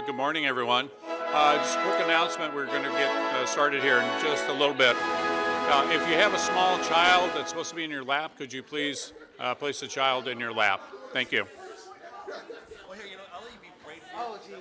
Good morning, everyone. Just a quick announcement. We're going to get started here in just a little bit. If you have a small child that's supposed to be in your lap, could you please place the child in your lap? Thank you. Well, here, I'll let you be right here. Oh, geez.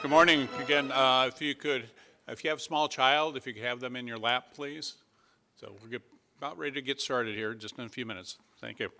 Good morning again. If you have a small child, if you could have them in your lap, please. So we're about ready to get started here, just in a few minutes. Thank you.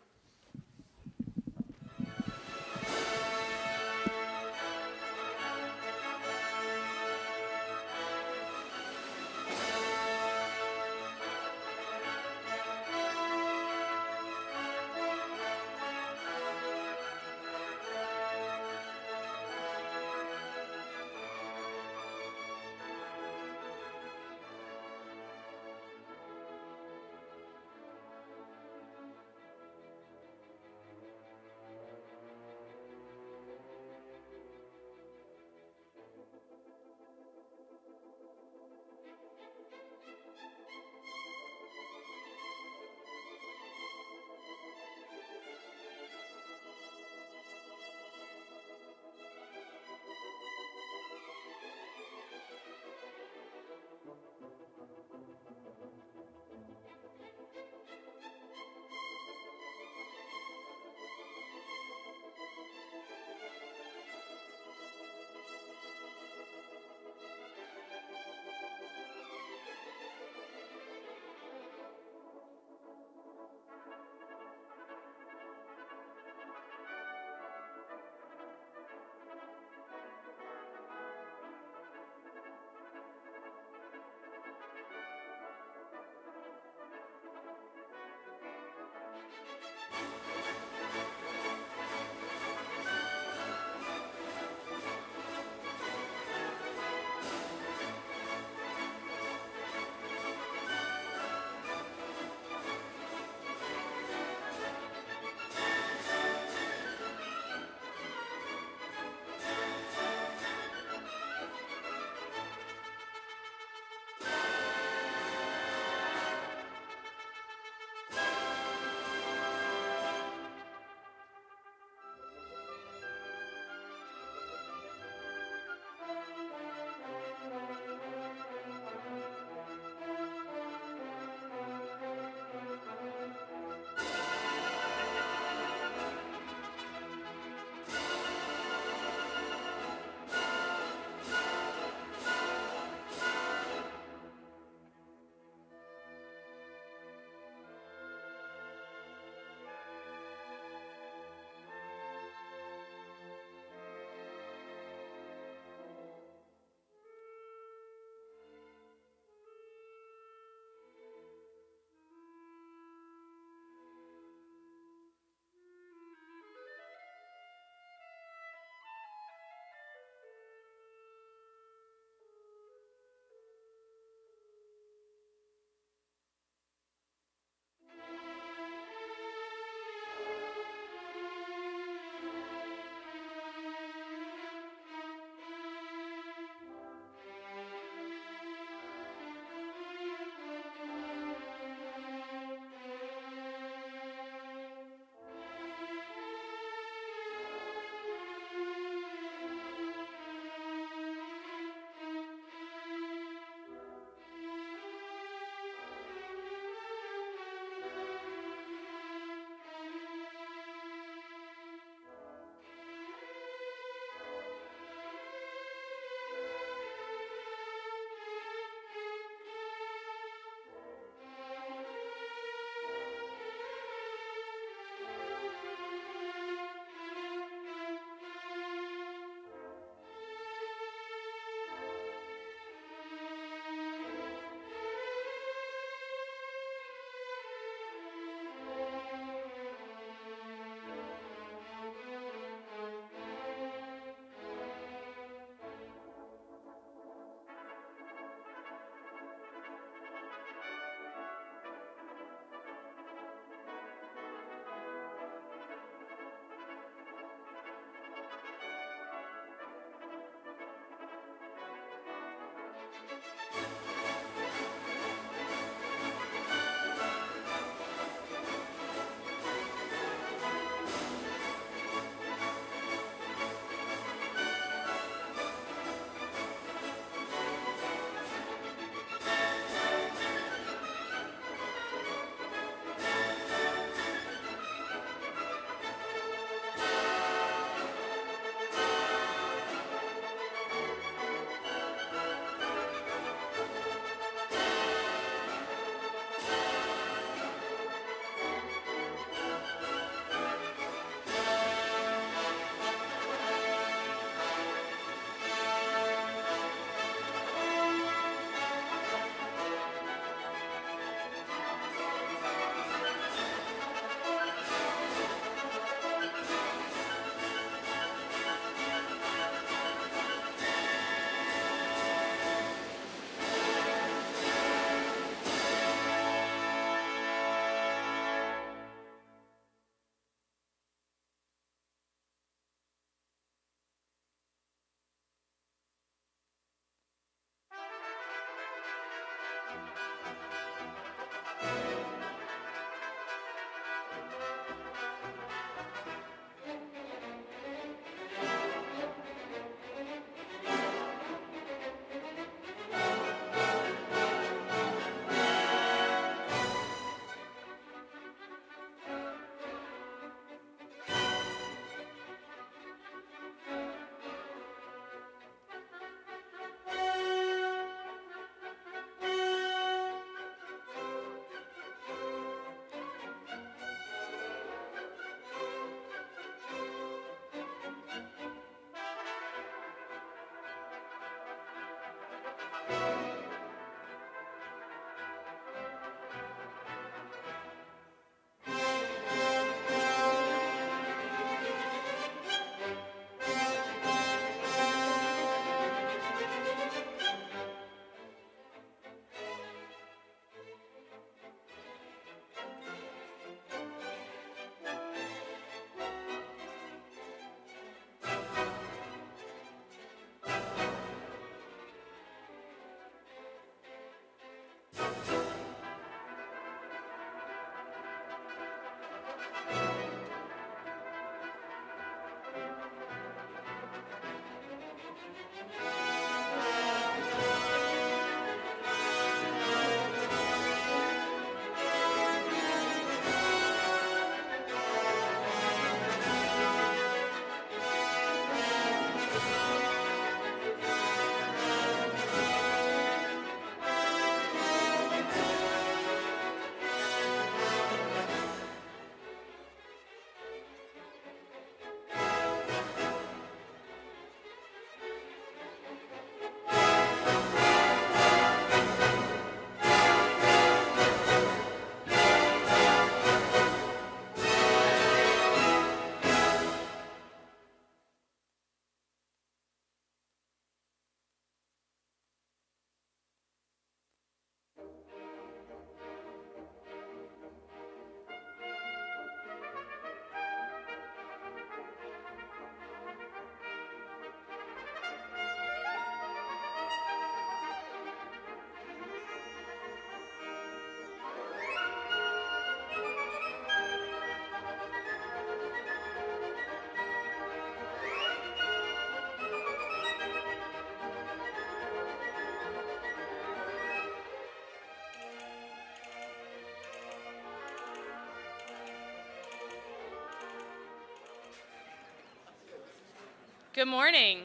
Good morning.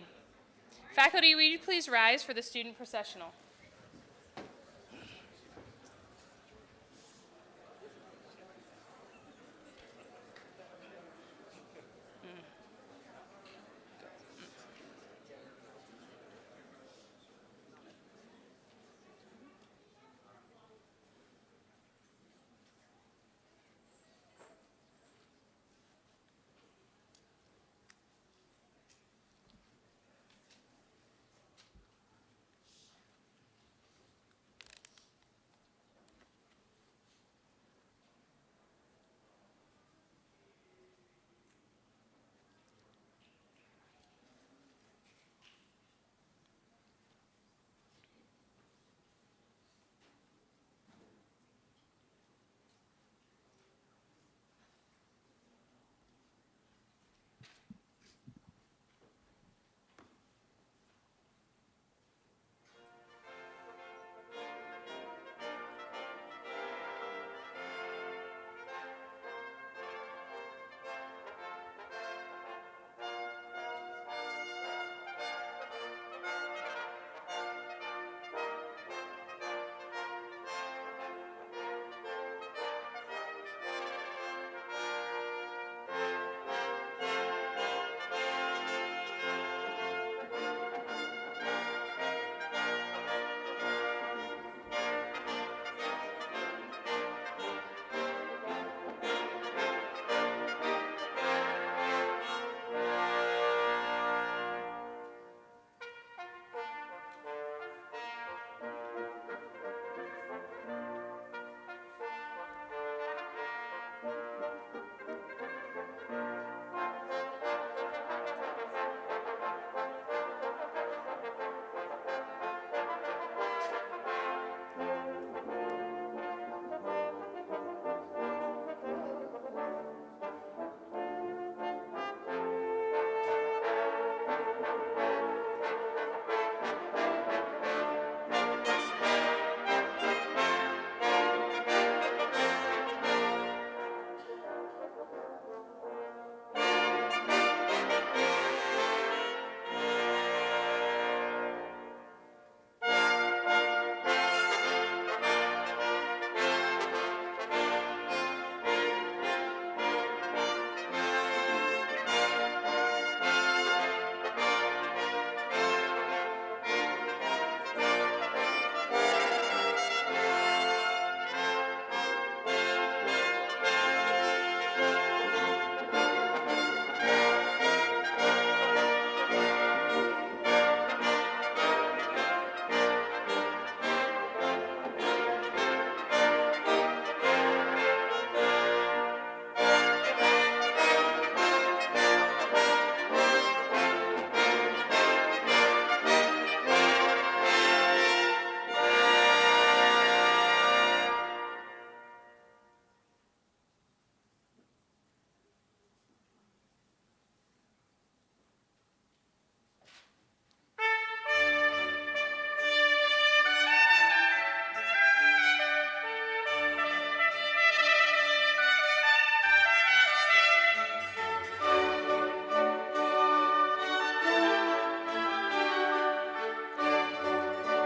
Faculty, will you please rise for the student processional?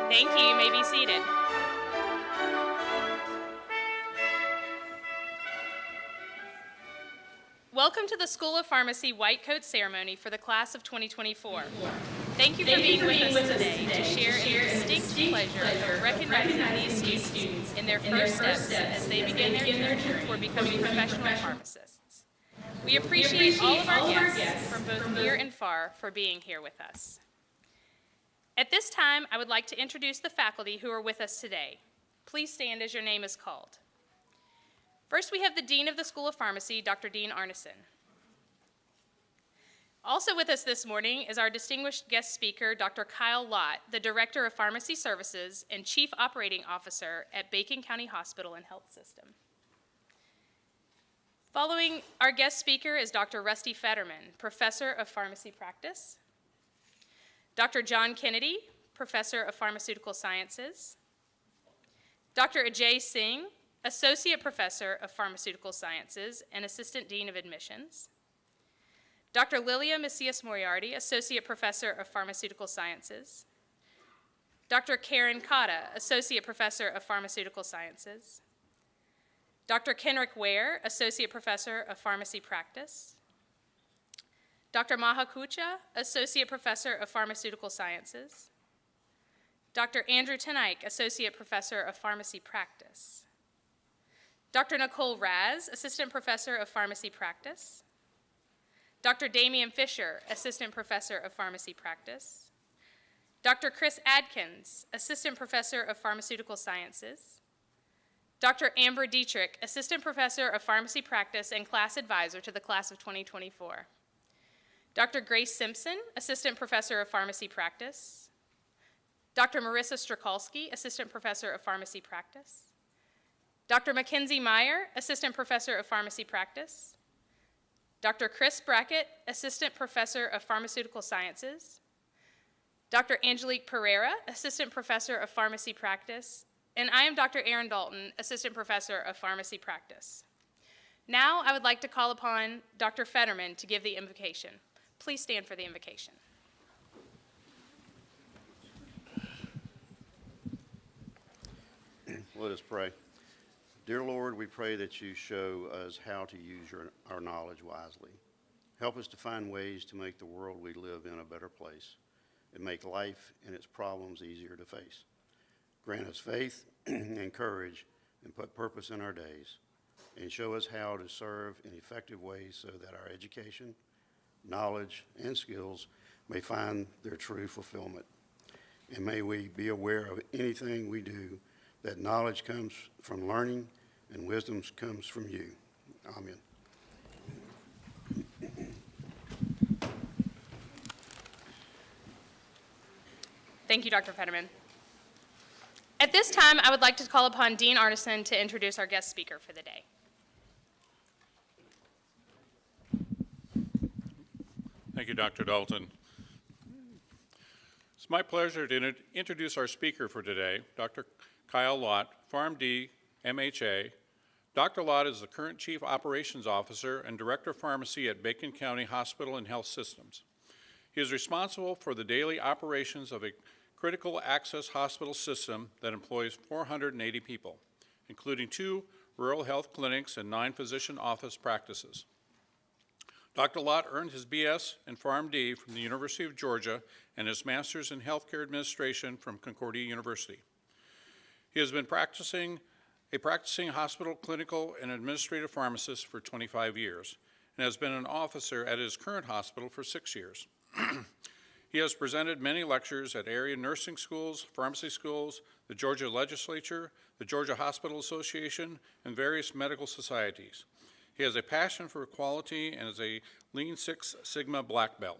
Thank you. You may be seated. Welcome to the School of Pharmacy White Coat Ceremony for the class of 2024. Thank you for being with us today to share in the distinct pleasure of recognizing these students in their first steps as they begin their journey toward becoming professional pharmacists. We appreciate all of our guests from both near and far for being here with us. At this time, I would like to introduce the faculty who are with us today. Please stand as your name is called. First, we have the Dean of the School of Pharmacy, Dr. Dean Arneson. Also with us this morning is our distinguished guest speaker, Dr. Kyle Lott, the Director of Pharmacy Services and Chief Operating Officer at Bacon County Hospital and Health System. Following our guest speaker is Dr. Rusty Fetterman, Professor of Pharmacy Practice, Dr. John Kennedy, Professor of Pharmaceutical Sciences, Dr. Ajay Singh, Associate Professor of Pharmaceutical Sciences and Assistant Dean of Admissions, Dr. Lilia Macias-Moriarty, Associate Professor of Pharmaceutical Sciences. Dr. Karen Cotta, Associate Professor of Pharmaceutical Sciences. Dr. Kenrick Ware, Associate Professor of Pharmacy Practice. Dr. Maha Kucha, Associate Professor of Pharmaceutical Sciences. Dr. Andrew Tenaik, Associate Professor of Pharmacy Practice. Dr. Nicole Raz, Assistant Professor of Pharmacy Practice. Dr. Damian Fisher, Assistant Professor of Pharmacy Practice. Dr. Chris Adkins, Assistant Professor of Pharmaceutical Sciences. Dr. Amber Dietrich, Assistant Professor of Pharmacy Practice and Class Advisor to the Class of 2024. Dr. Grace Simpson, Assistant Professor of Pharmacy Practice. Dr. Marissa Strakalski, Assistant Professor of Pharmacy Practice. Dr. Mackenzie Meyer, Assistant Professor of Pharmacy Practice. Dr. Chris Brackett, Assistant Professor of Pharmaceutical Sciences. Dr. Angelique Pereira, Assistant Professor of Pharmacy Practice. And I am Dr. Erin Dalton, Assistant Professor of Pharmacy Practice. Now I would like to call upon Dr. Fetterman to give the invocation. Please stand for the invocation. Let us pray. Dear Lord, we pray that you show us how to use our knowledge wisely. Help us to find ways to make the world we live in a better place and make life and its problems easier to face. Grant us faith and courage and put purpose in our days, and show us how to serve in effective ways so that our education, knowledge, and skills may find their true fulfillment. And may we be aware of anything we do that knowledge comes from learning and wisdom comes from you. Amen. Thank you, Dr. Fetterman. At this time, I would like to call upon Dean Arneson to introduce our guest speaker for the day. Thank you, Dr. Dalton. It's my pleasure to introduce our speaker for today, Dr. Kyle Lott, PharmD, MHA. Dr. Lott is the current Chief Operations Officer and Director of Pharmacy at Bacon County Hospital and Health Systems. He is responsible for the daily operations of a critical access hospital system that employs 480 people, including 2 rural health clinics and 9 physician office practices. Dr. Lott earned his BS in PharmD from the University of Georgia and his Master's in Healthcare Administration from Concordia University. He has been a practicing hospital clinical and administrative pharmacist for 25 years and has been an officer at his current hospital for 6 years. He has presented many lectures at area nursing schools, pharmacy schools, the Georgia Legislature, the Georgia Hospital Association, and various medical societies. He has a passion for quality and is a Lean Six Sigma black belt.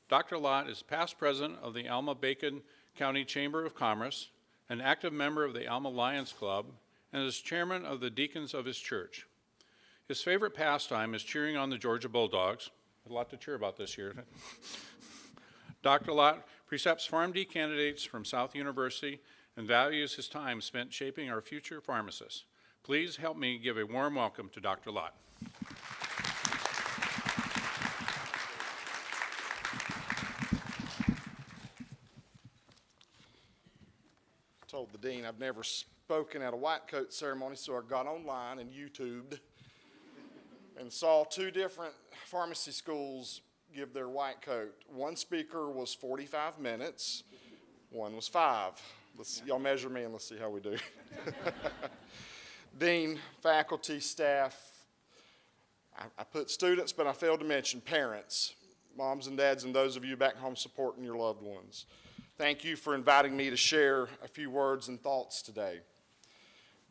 Dr. Lott is past president of the Alma-Bacon County Chamber of Commerce, an active member of the Alma Lions Club, and is chairman of the deacons of his church. His favorite pastime is cheering on the Georgia Bulldogs. A lot to cheer about this year. Dr. Lott precepts PharmD candidates from South University and values his time spent shaping our future pharmacists. Please help me give a warm welcome to Dr. Lott. Told the dean I've never spoken at a white coat ceremony, so I got online and YouTubed and saw 2 different pharmacy schools give their white coat. One speaker was 45 minutes, one was 5. Y'all measure me and let's see how we do. Dean, faculty, staff, I put students, but I failed to mention parents, moms and dads, and those of you back home supporting your loved ones. Thank you for inviting me to share a few words and thoughts today.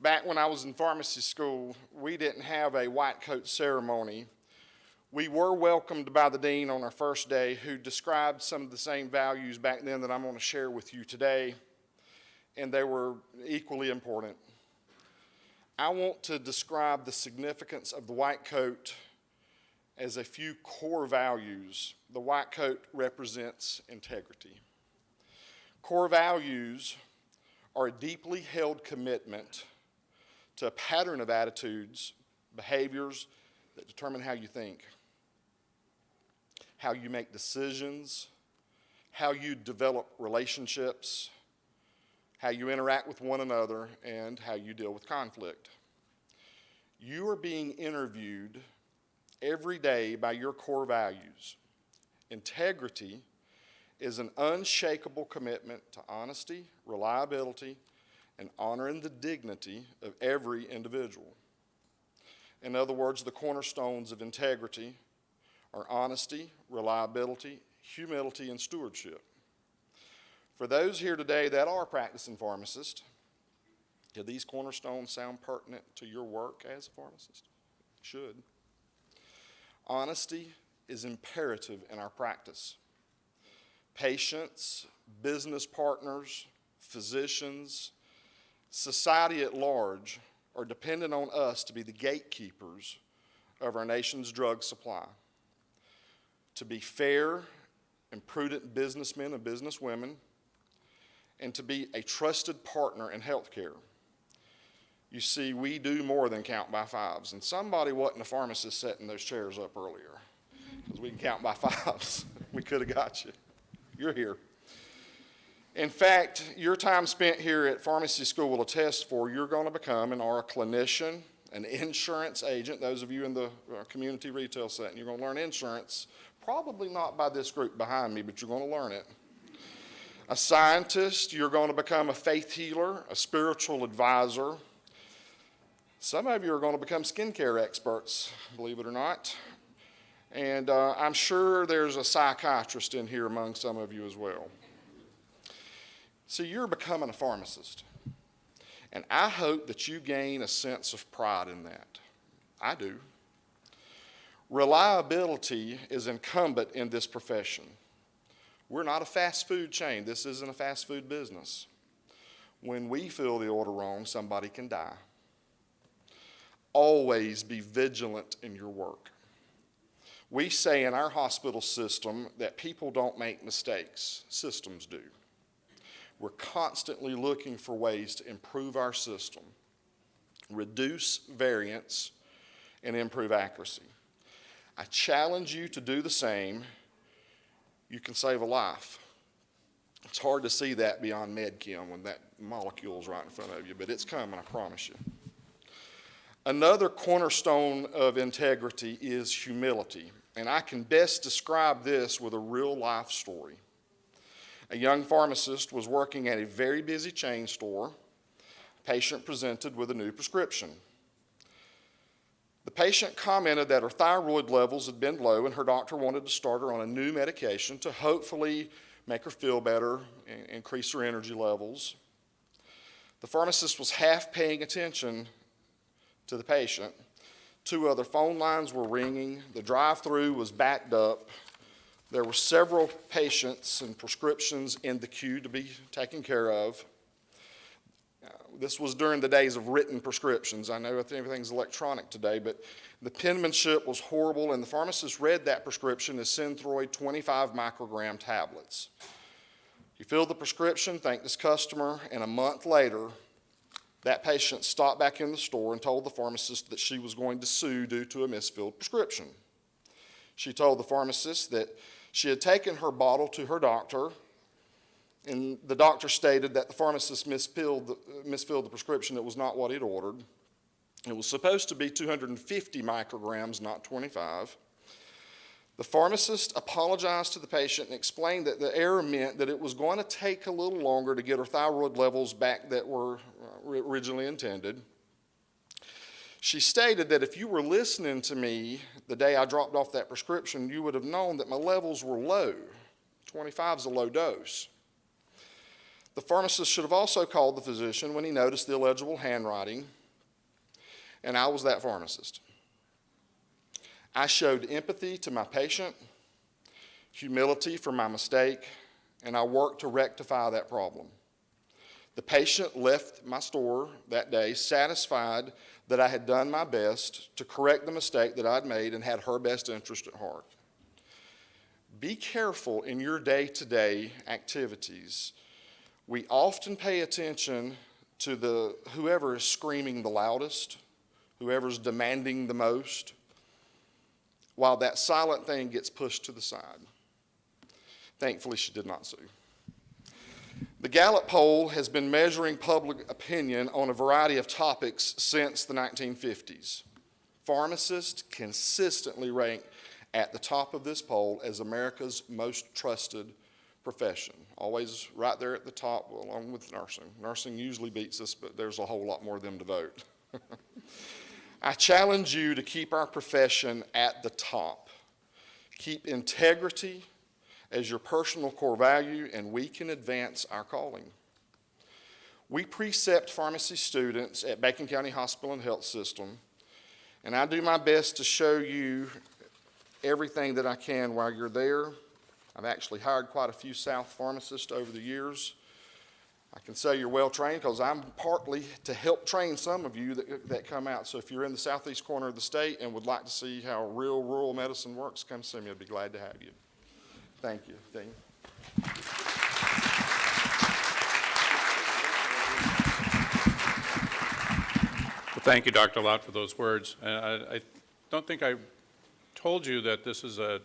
Back when I was in pharmacy school, we didn't have a white coat ceremony. We were welcomed by the dean on our first day, who described some of the same values back then that I'm going to share with you today, and they were equally important. I want to describe the significance of the white coat as a few core values. The white coat represents integrity. Core values are a deeply held commitment to a pattern of attitudes, behaviors that determine how you think. how you make decisions, how you develop relationships, how you interact with one another, and how you deal with conflict. You are being interviewed every day by your core values. Integrity is an unshakable commitment to honesty, reliability, and honoring the dignity of every individual. In other words, the cornerstones of integrity are honesty, reliability, humility, and stewardship. For those here today that are practicing pharmacists, do these cornerstones sound pertinent to your work as a pharmacist? Should. Honesty is imperative in our practice. Patients, business partners, physicians, society at large are dependent on us to be the gatekeepers of our nation's drug supply, to be fair and prudent businessmen and businesswomen, and to be a trusted partner in healthcare. You see, we do more than count by fives, and somebody wasn't a pharmacist setting those chairs up earlier, because we can count by fives. We could have got you. You're here. In fact, your time spent here at pharmacy school will attest for you're going to become and are a clinician, an insurance agent. Those of you in the community retail setting, you're going to learn insurance, probably not by this group behind me, but you're going to learn it. A scientist, you're going to become a faith healer, a spiritual advisor. Some of you are going to become skincare experts, believe it or not. And I'm sure there's a psychiatrist in here among some of you as well. So you're becoming a pharmacist. And I hope that you gain a sense of pride in that. I do. Reliability is incumbent in this profession. We're not a fast food chain. This isn't a fast food business. When we fill the order wrong, somebody can die. Always be vigilant in your work. We say in our hospital system that people don't make mistakes, systems do. We're constantly looking for ways to improve our system, reduce variance, and improve accuracy. I challenge you to do the same. You can save a life. It's hard to see that beyond medchem when that molecule's right in front of you, but it's coming, I promise you. Another cornerstone of integrity is humility, and I can best describe this with a real-life story. A young pharmacist was working at a very busy chain store. A patient presented with a new prescription. The patient commented that her thyroid levels had been low and her doctor wanted to start her on a new medication to hopefully make her feel better and increase her energy levels. The pharmacist was half paying attention to the patient. 2 other phone lines were ringing. The drive-through was backed up. There were several patients and prescriptions in the queue to be taken care of. This was during the days of written prescriptions. I know everything's electronic today, but the penmanship was horrible, and the pharmacist read that prescription as Synthroid 25 microgram tablets. He filled the prescription, thanked his customer, and a month later, that patient stopped back in the store and told the pharmacist that she was going to sue due to a misfilled prescription. She told the pharmacist that she had taken her bottle to her doctor, and the doctor stated that the pharmacist misfilled the prescription. It was not what he'd ordered. It was supposed to be 250 micrograms, not 25. The pharmacist apologized to the patient and explained that the error meant that it was going to take a little longer to get her thyroid levels back that were originally intended. She stated that if you were listening to me the day I dropped off that prescription, you would have known that my levels were low. 25 is a low dose. The pharmacist should have also called the physician when he noticed the illegible handwriting, and I was that pharmacist. I showed empathy to my patient, humility for my mistake, and I worked to rectify that problem. The patient left my store that day satisfied that I had done my best to correct the mistake that I'd made and had her best interest at heart. Be careful in your day-to-day activities. We often pay attention to whoever is screaming the loudest, whoever's demanding the most. while that silent thing gets pushed to the side. Thankfully, she did not sue. The Gallup poll has been measuring public opinion on a variety of topics since the 1950s. Pharmacists consistently rank at the top of this poll as America's most trusted profession. Always right there at the top, along with nursing. Nursing usually beats us, but there's a whole lot more of them to vote. I challenge you to keep our profession at the top. Keep integrity as your personal core value, and we can advance our calling. We precept pharmacy students at Bacon County Hospital and Health System, and I do my best to show you everything that I can while you're there. I've actually hired quite a few South pharmacists over the years. I can say you're well trained because I'm partly to help train some of you that come out. So if you're in the southeast corner of the state and would like to see how real rural medicine works, come see me. I'd be glad to have you. Thank you, Dean. Well, thank you, Dr. Lott, for those words. I don't think I told you that this is a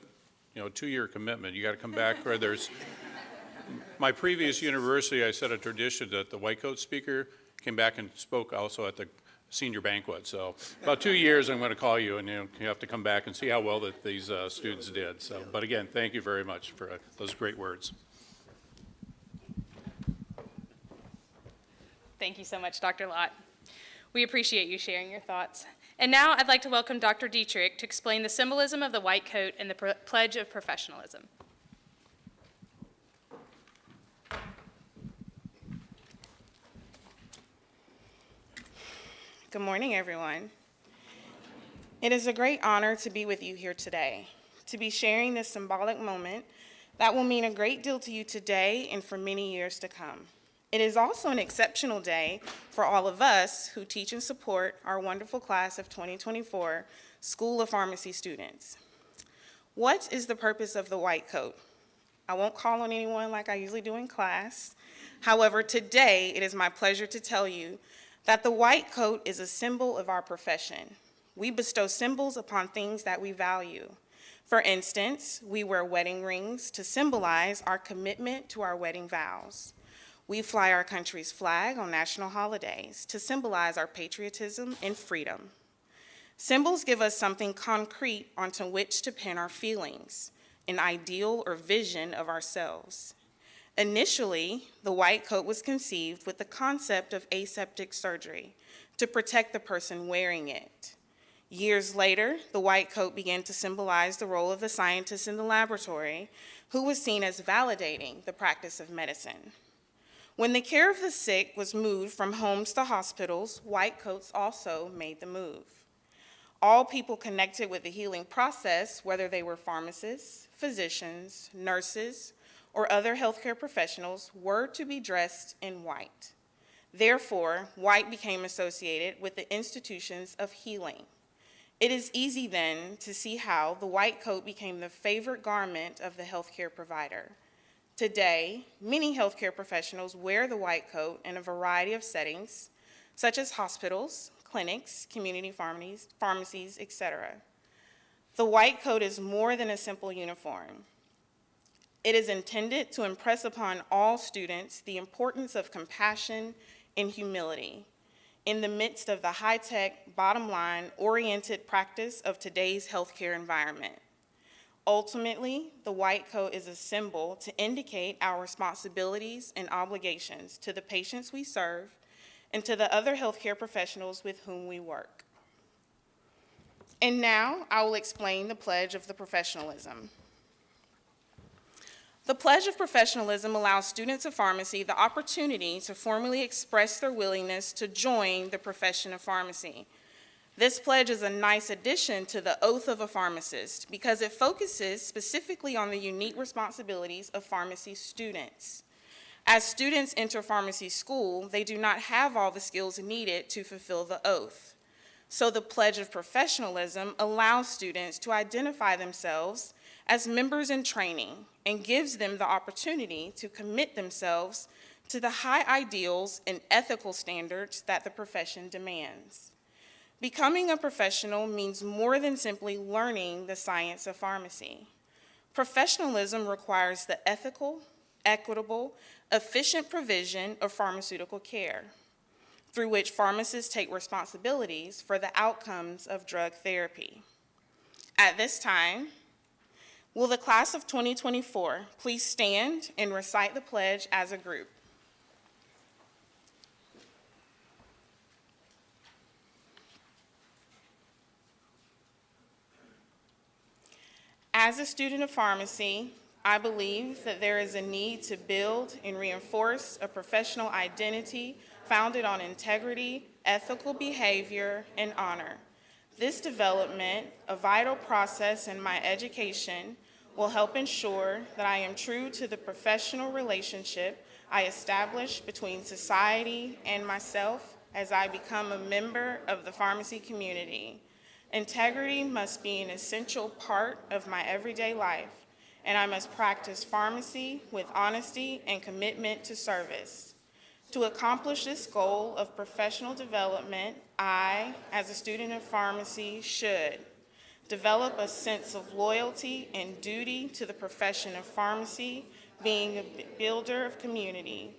2-year commitment. You got to come back where there's. My previous university, I set a tradition that the white coat speaker came back and spoke also at the senior banquet. So about 2 years, I'm going to call you, and you have to come back and see how well that these students did. So, but again, thank you very much for those great words. Thank you so much, Dr. Lott. We appreciate you sharing your thoughts. And now I'd like to welcome Dr. Dietrich to explain the symbolism of the white coat and the pledge of professionalism. Good morning, everyone. It is a great honor to be with you here today, to be sharing this symbolic moment that will mean a great deal to you today and for many years to come. It is also an exceptional day for all of us who teach and support our wonderful class of 2024 School of Pharmacy students. What is the purpose of the white coat? I won't call on anyone like I usually do in class. However, today it is my pleasure to tell you that the white coat is a symbol of our profession. We bestow symbols upon things that we value. For instance, we wear wedding rings to symbolize our commitment to our wedding vows. We fly our country's flag on national holidays to symbolize our patriotism and freedom. Symbols give us something concrete onto which to pin our feelings, an ideal or vision of ourselves. Initially, the white coat was conceived with the concept of aseptic surgery to protect the person wearing it. Years later, the white coat began to symbolize the role of the scientist in the laboratory, who was seen as validating the practice of medicine. When the care of the sick was moved from homes to hospitals, white coats also made the move. All people connected with the healing process, whether they were pharmacists, physicians, nurses, or other healthcare professionals, were to be dressed in white. Therefore, white became associated with the institutions of healing. It is easy then to see how the white coat became the favorite garment of the healthcare provider. Today, many healthcare professionals wear the white coat in a variety of settings, such as hospitals, clinics, community pharmacies, etc. The white coat is more than a simple uniform. It is intended to impress upon all students the importance of compassion and humility in the midst of the high-tech, bottom-line, oriented practice of today's healthcare environment. Ultimately, the white coat is a symbol to indicate our responsibilities and obligations to the patients we serve and to the other healthcare professionals with whom we work. And now I will explain the pledge of the professionalism. The Pledge of Professionalism allows students of pharmacy the opportunity to formally express their willingness to join the profession of pharmacy. This pledge is a nice addition to the oath of a pharmacist because it focuses specifically on the unique responsibilities of pharmacy students. As students enter pharmacy school, they do not have all the skills needed to fulfill the oath. So the Pledge of Professionalism allows students to identify themselves as members in training and gives them the opportunity to commit themselves to the high ideals and ethical standards that the profession demands. Becoming a professional means more than simply learning the science of pharmacy. Professionalism requires the ethical, equitable, efficient provision of pharmaceutical care, through which pharmacists take responsibilities for the outcomes of drug therapy. At this time, will the class of 2024 please stand and recite the pledge as a group? As a student of pharmacy, I believe that there is a need to build and reinforce a professional identity founded on integrity, ethical behavior, and honor. This development, a vital process in my education, will help ensure that I am true to the professional relationship I establish between society and myself as I become a member of the pharmacy community. Integrity must be an essential part of my everyday life, and I must practice pharmacy with honesty and commitment to service. To accomplish this goal of professional development, I, as a student of pharmacy, should develop a sense of loyalty and duty to the profession of pharmacy, being a builder of community,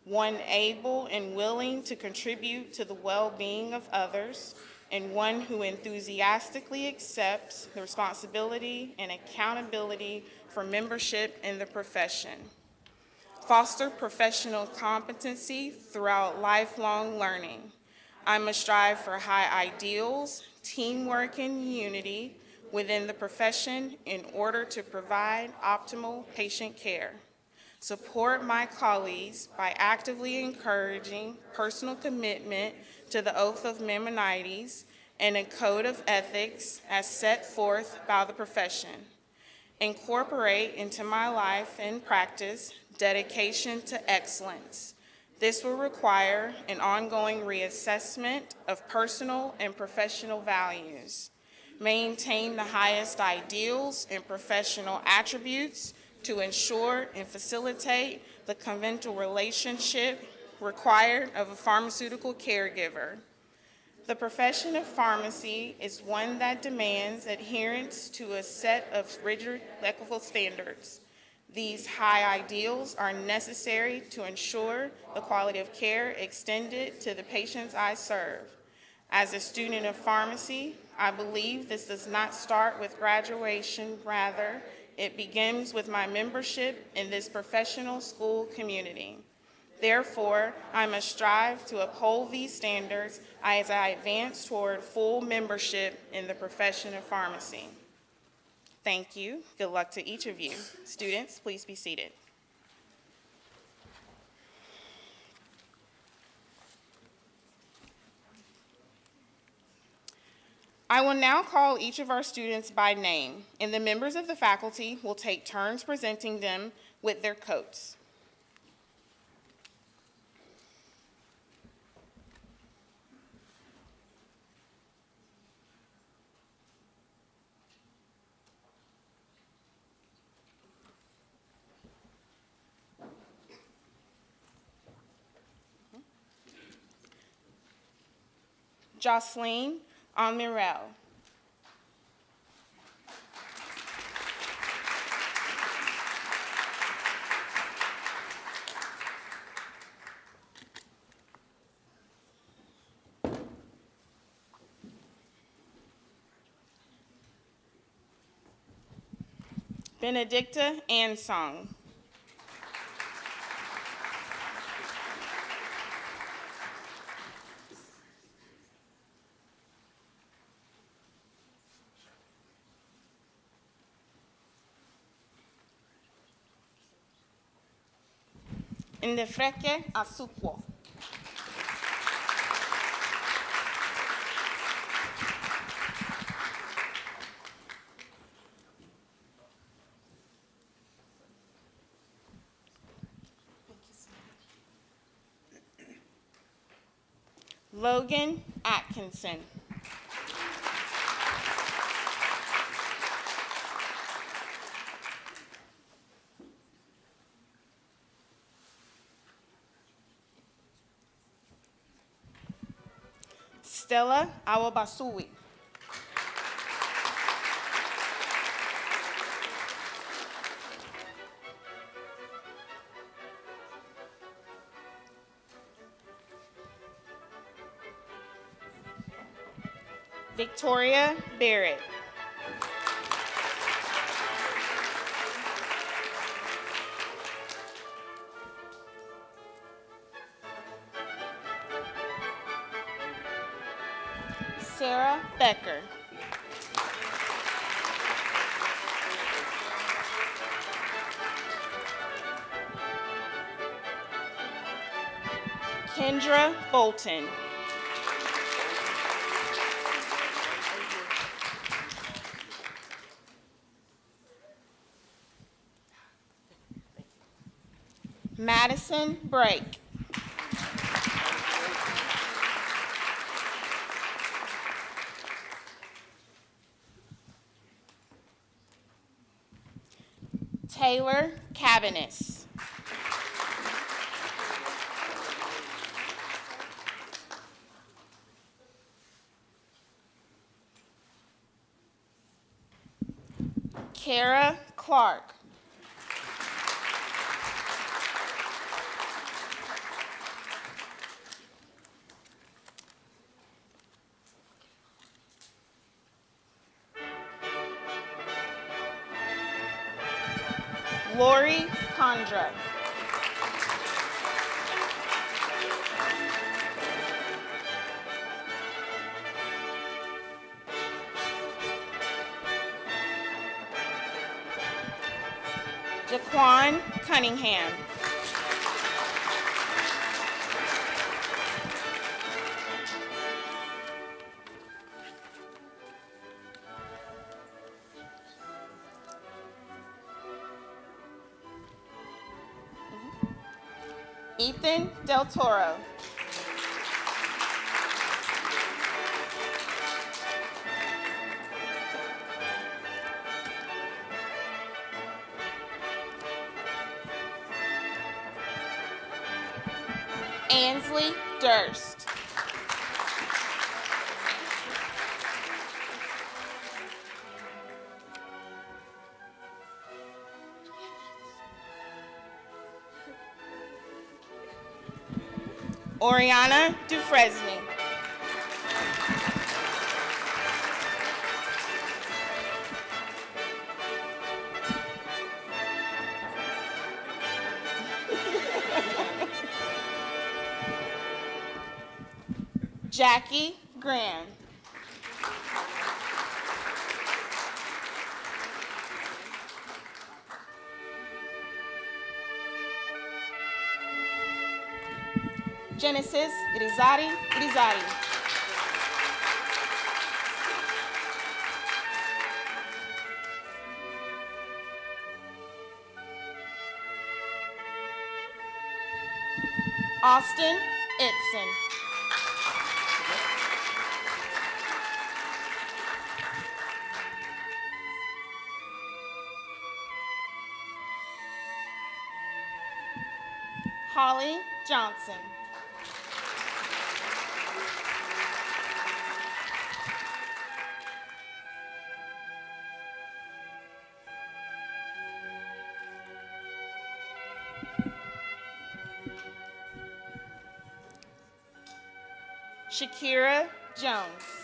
one able and willing to contribute to the well-being of others, and one who enthusiastically accepts the responsibility and accountability for membership in the profession. Foster professional competency throughout lifelong learning. I must strive for high ideals, teamwork, and unity within the profession in order to provide optimal patient care. Support my colleagues by actively encouraging personal commitment to the oath of Maimonides and a code of ethics as set forth by the profession. Incorporate into my life and practice dedication to excellence. This will require an ongoing reassessment of personal and professional values. Maintain the highest ideals and professional attributes to ensure and facilitate the conventional relationship required of a pharmaceutical caregiver. The profession of pharmacy is one that demands adherence to a set of rigid ethical standards. These high ideals are necessary to ensure the quality of care extended to the patients I serve. As a student of pharmacy, I believe this does not start with graduation, rather, it begins with my membership in this professional school community. Therefore, I must strive to uphold these standards as I advance toward full membership in the profession of pharmacy. Thank you. Good luck to each of you. Students, please be seated. I will now call each of our students by name, and the members of the faculty will take turns presenting them with their coats. Jocelyn Almirel. Benedicta Ansong. Ndefreke Asukwo. Logan Atkinson. Stella Awabasui. Victoria Barrett. Sarah Becker. Kendra Bolton. Madison Brake. Taylor Cabanis. Kara Clark. Lori Condra. Jaquan Cunningham. Ethan Del Toro. Ansley Durst. Oriana Dufresne. Jackie Graham. Genesis Irizarry Irizarry. Austin Itson. Holly Johnson. Shakira Jones.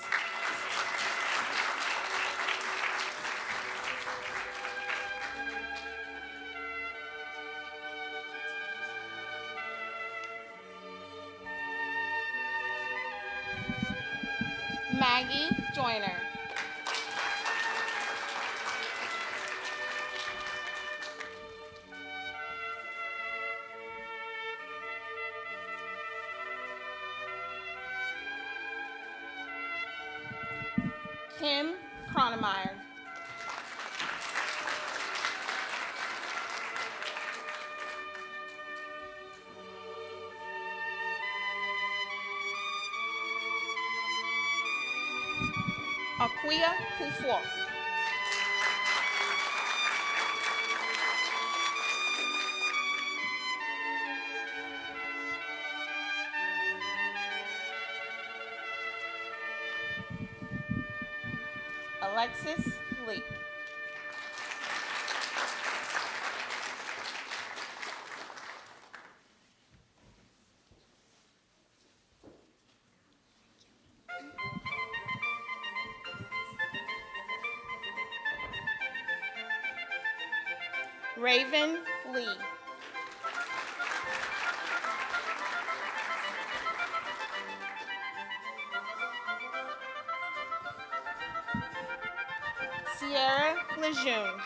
Maggie Joyner. Kim Cronemeyer. Aquia Kufo. Alexis Lee. Raven Lee. Sierra Lejeune.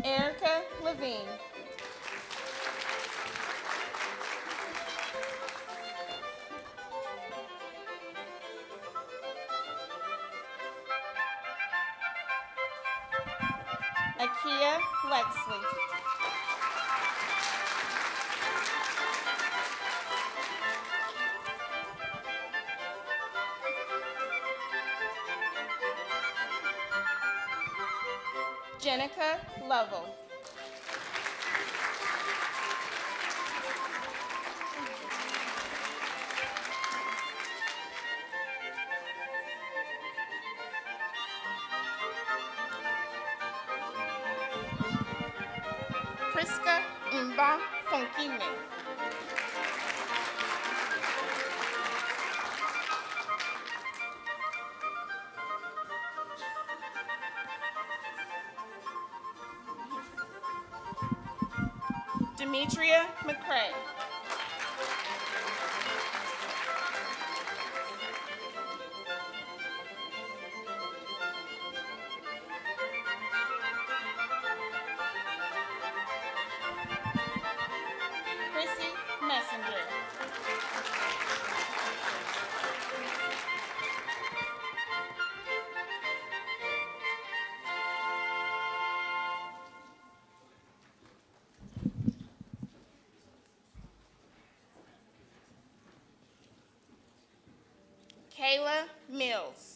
Erica Levine. Akia Lexley. Jenica Lovell. Priska Mba Fonkine. Demetria McCrae. Chrissy Messenger. Kayla Mills.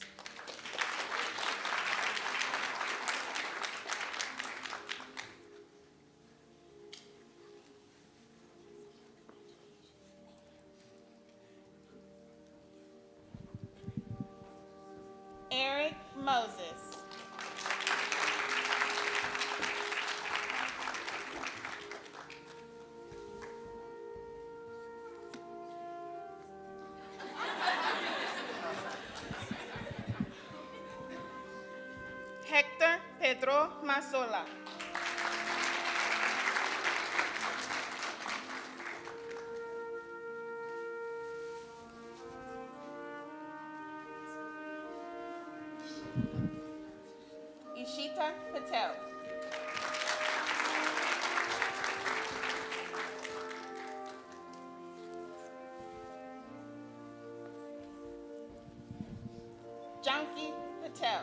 Eric Moses. Hector Pedro Mazola. Ishita Patel. Janki Patel.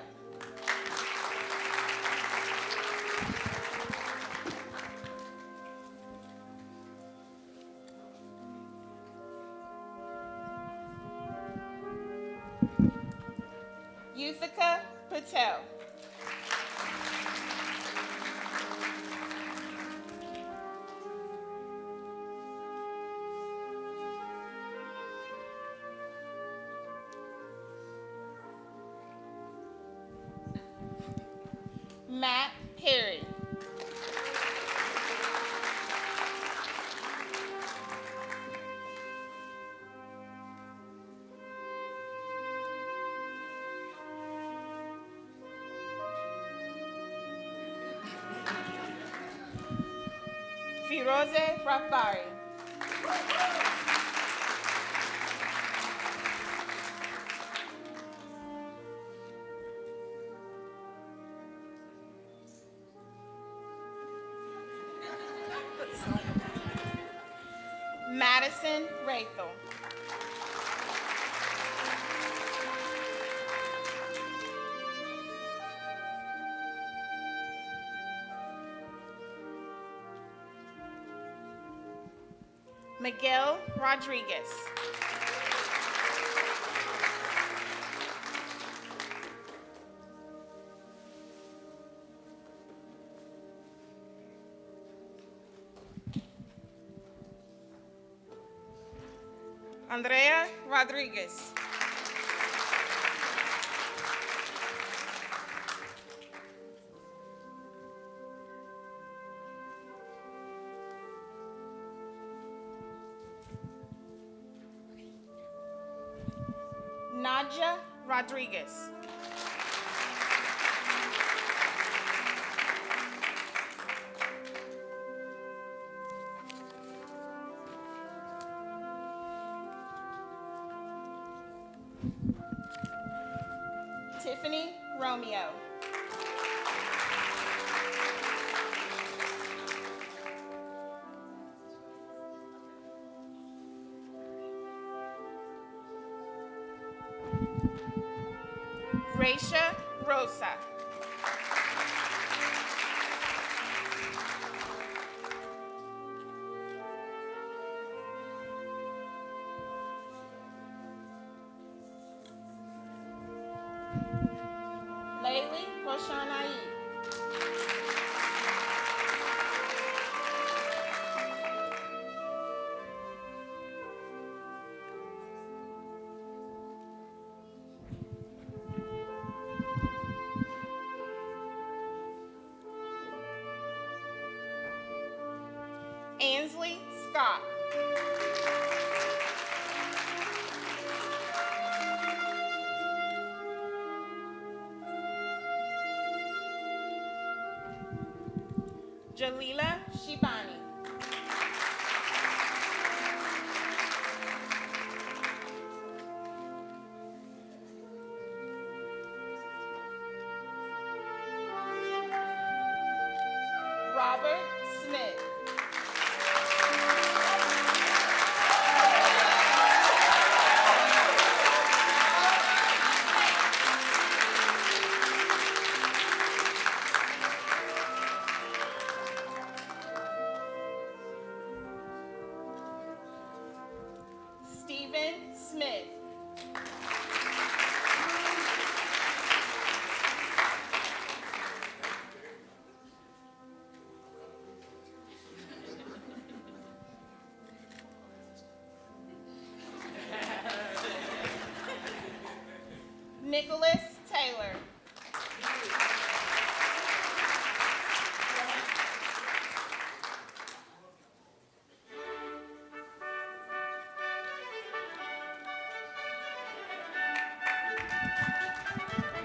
Yuthika Patel. Matt Perry. Firoze Rafari. Madison Rathel. Miguel Rodriguez. Andrea Rodriguez. Nadia Rodriguez. Tiffany Romeo. Raisha Rosa. Layli Roshanai. Ansley Scott. Jalila Shibani. Robert Smith. Stephen Smith. Nicholas Taylor.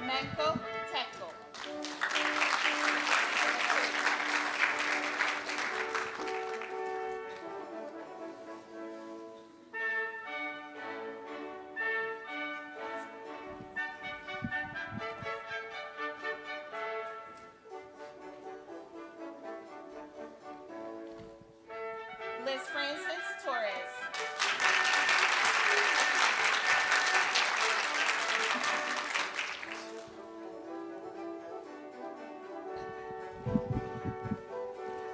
Michael Tekel. Liz Francis Torres.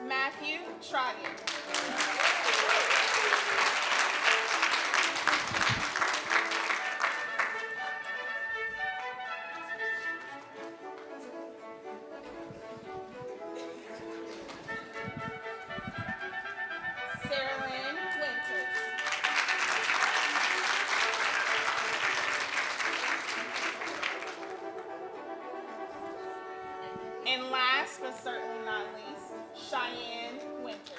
Matthew Troggett. Sarah Lynn Winters. And last but certainly not least, Cheyenne Winters.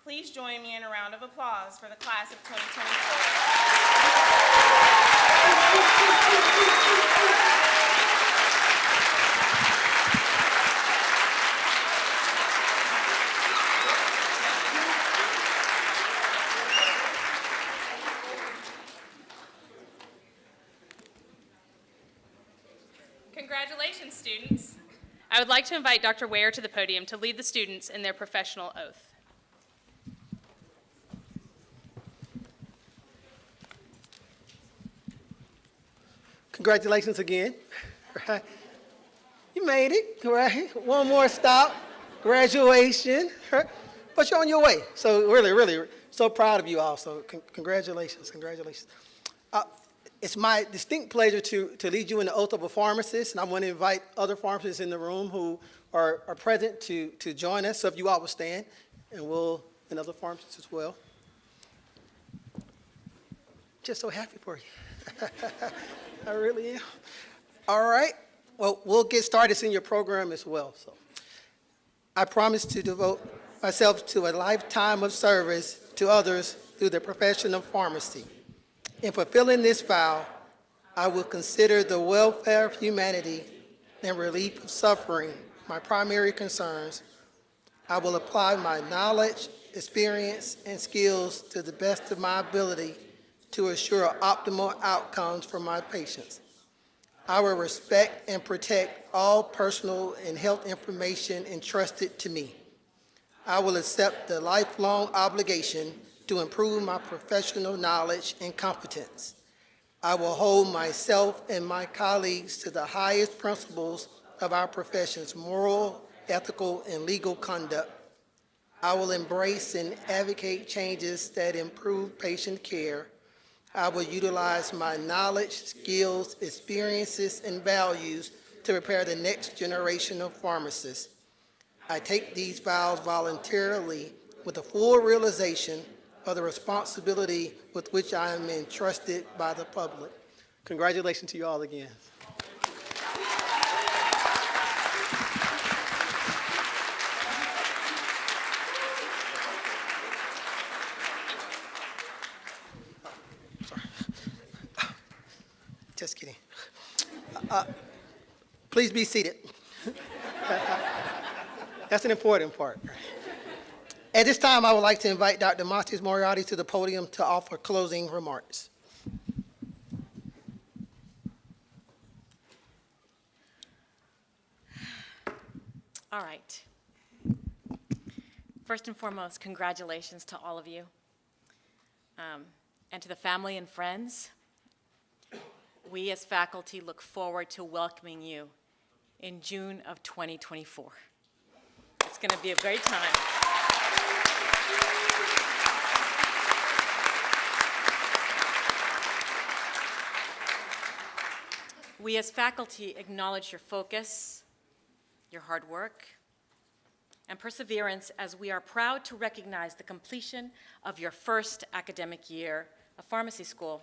Please join me in a round of applause for the class of 2024. Congratulations, students. I would like to invite Dr. Ware to the podium to lead the students in their professional oath. Congratulations again. You made it, right? One more stop, graduation, right? But you're on your way. So really, really, so proud of you all. So congratulations, congratulations. It's my distinct pleasure to lead you in the oath of a pharmacist, and I want to invite other pharmacists in the room who are present to join us. So if you all will stand, and other pharmacists as well. Just so happy for you. I really am. All right. Well, we'll get started in your program as well. So I promise to devote myself to a lifetime of service to others through the profession of pharmacy. In fulfilling this vow, I will consider the welfare of humanity and relief of suffering my primary concerns. I will apply my knowledge, experience, and skills to the best of my ability to assure optimal outcomes for my patients. I will respect and protect all personal and health information entrusted to me. I will accept the lifelong obligation to improve my professional knowledge and competence. I will hold myself and my colleagues to the highest principles of our profession's moral, ethical, and legal conduct. I will embrace and advocate changes that improve patient care. I will utilize my knowledge, skills, experiences, and values to prepare the next generation of pharmacists. I take these vows voluntarily with a full realization of the responsibility with which I am entrusted by the public. Congratulations to you all again. Just kidding. Please be seated. That's an important part. At this time, I would like to invite Dr. Mastis Moriarty to the podium to offer closing remarks. All right. First and foremost, congratulations to all of you. And to the family and friends, we as faculty look forward to welcoming you in June of 2024. It's going to be a great time. We as faculty acknowledge your focus, your hard work, and perseverance as we are proud to recognize the completion of your first academic year of pharmacy school.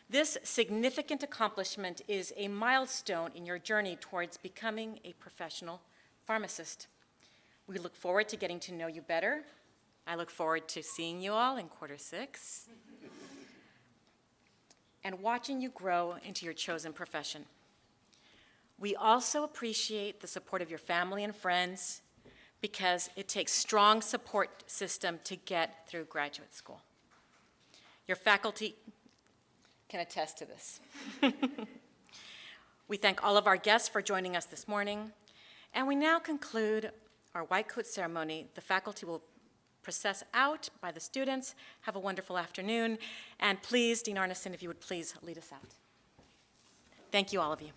This significant accomplishment is a milestone in your journey towards becoming a professional pharmacist. We look forward to getting to know you better. I look forward to seeing you all in Q6 and watching you grow into your chosen profession. We also appreciate the support of your family and friends because it takes strong support system to get through graduate school. Your faculty can attest to this. We thank all of our guests for joining us this morning, and we now conclude our white coat ceremony. The faculty will process out by the students. Have a wonderful afternoon, and please, Dean Arneson, if you would please lead us out. Thank you, all of you.